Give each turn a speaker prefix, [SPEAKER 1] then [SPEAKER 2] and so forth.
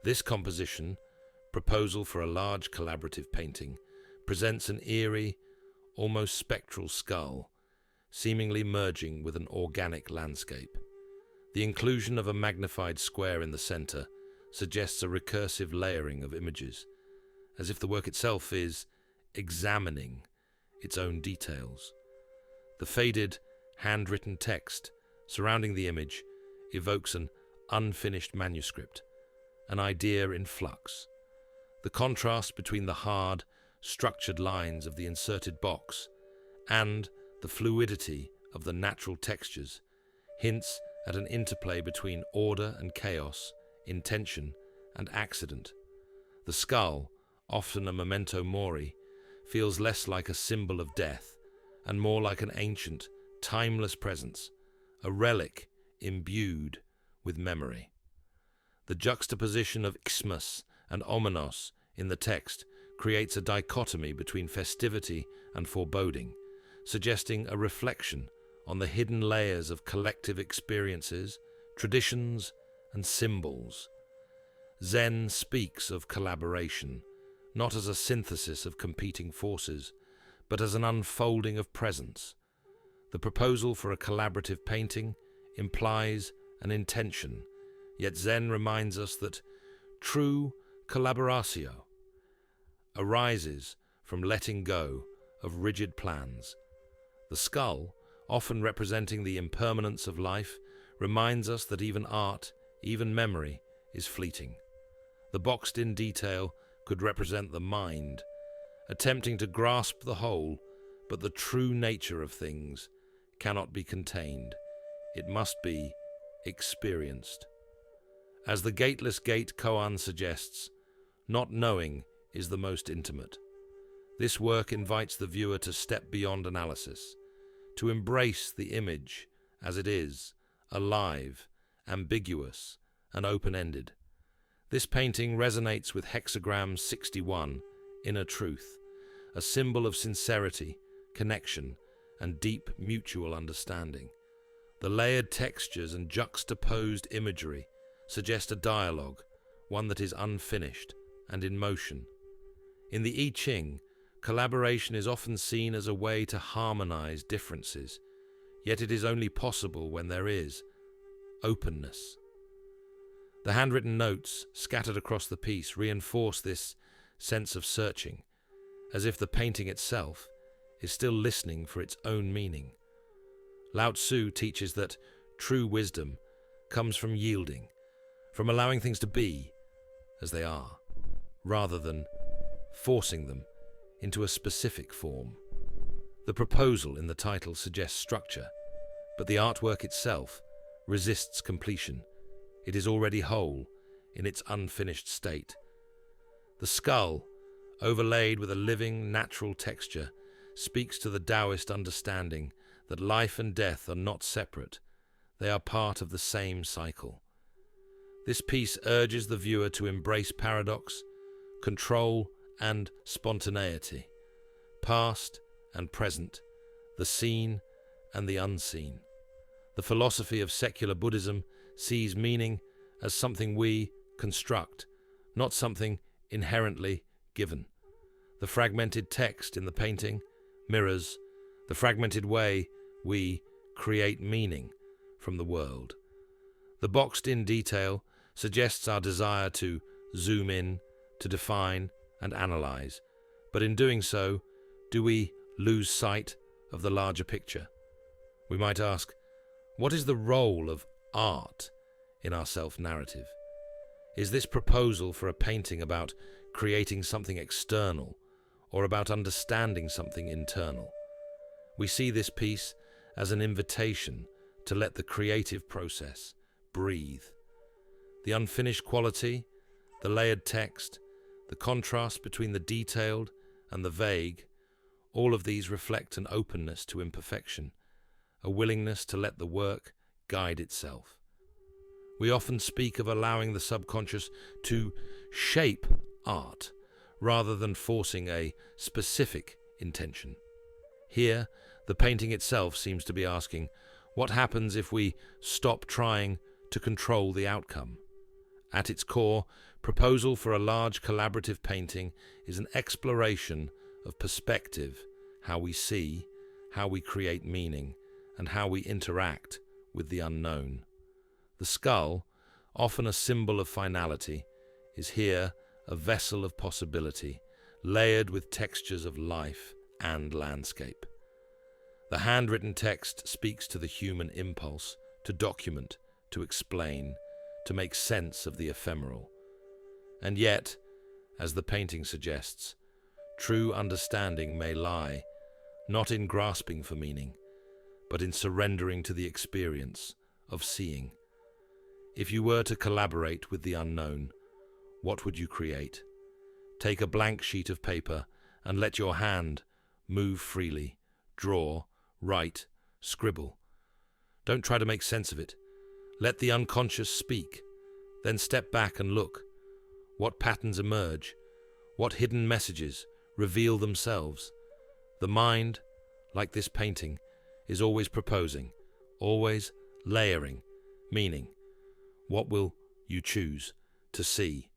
[SPEAKER 1] This composition, proposal for a large collaborative painting, presents an eerie, almost spectral skull, seemingly merging with an organic landscape. The inclusion of a magnified square in the center suggests a recursive layering of images, as if the work itself is examining its own details. The faded, handwritten text surrounding the image evokes an unfinished manuscript, an idea in flux. The contrast between the hard, structured lines of the inserted box and the fluidity of the natural textures hints at an interplay between order and chaos, intention and accident. The skull, often a memento mori, feels less like a symbol of death and more like an ancient, timeless presence, a relic imbued with memory. The juxtaposition of Xmas and omenos in the text creates a dichotomy between festivity and foreboding, suggesting a reflection on the hidden layers of collective experiences, traditions, and symbols. Zen speaks of collaboration, not as a synthesis of competing forces, but as an unfolding of presence. The proposal for a collaborative painting implies an intention, yet Zen reminds us that true collaboratio arises from letting go of rigid plans. The skull, often representing the impermanence of life, reminds us that even art, even memory, is fleeting. The boxed-in detail could represent the mind, attempting to grasp the whole, but the true nature of things cannot be contained. It must be experienced. As the gateless gate koan suggests, not knowing is the most intimate. This work invites the viewer to step beyond analysis, to embrace the image as it is, alive, ambiguous, and open-ended. This painting resonates with hexagram 61, Inner Truth, a symbol of sincerity, connection, and deep mutual understanding. The layered textures and juxtaposed imagery suggest a dialogue, one that is unfinished and in motion. In the I Ching, collaboration is often seen as a way to harmonize differences, yet it is only possible when there is openness. The handwritten notes scattered across the piece reinforce this sense of searching, as if the painting itself is still listening for its own meaning. Lao Tzu teaches that true wisdom comes from yielding, from allowing things to be as they are, rather than forcing them into a specific form. The proposal in the title suggests structure, but the artwork itself resists completion. It is already whole in its unfinished state. The skull, overlaid with a living, natural texture, speaks to the Taoist understanding that life and death are not separate. They are part of the same cycle. This piece urges the viewer to embrace paradox, control, and spontaneity, past and present, the seen and the unseen. The philosophy of secular Buddhism sees meaning as something we construct, not something inherently given. The fragmented text in the painting mirrors the fragmented way we create meaning from the world. The boxed-in detail suggests our desire to zoom in, to define and analyze, but in doing so, do we lose sight of the larger picture? We might ask, what is the role of art in our self-narrative? Is this proposal for a painting about creating something external or about understanding something internal? We see this piece as an invitation to let the creative process breathe. The unfinished quality, the layered text, the contrast between the detailed and the vague, all of these reflect an openness to imperfection, a willingness to let the work guide itself. We often speak of allowing the subconscious to shape art rather than forcing a specific intention. Here, the painting itself seems to be asking, what happens if we stop trying to control the outcome? At its core, Proposal for a large collaborative painting is an exploration of perspective, how we see, how we create meaning, and how we interact with the unknown. The skull, often a symbol of finality, is here a vessel of possibility, layered with textures of life and landscape. The handwritten text speaks to the human impulse to document, to explain, to make sense of the ephemeral. And yet, as the painting suggests, true understanding may lie not in grasping for meaning, but in surrendering to the experience of seeing. If you were to collaborate with the unknown, what would you create? Take a blank sheet of paper and let your hand move freely. Draw, write, scribble. Don't try to make sense of it. Let the unconscious speak. Then step back and look. What patterns emerge? What hidden messages reveal themselves? The mind, like this painting, is always proposing, always layering, meaning. What will you choose to see?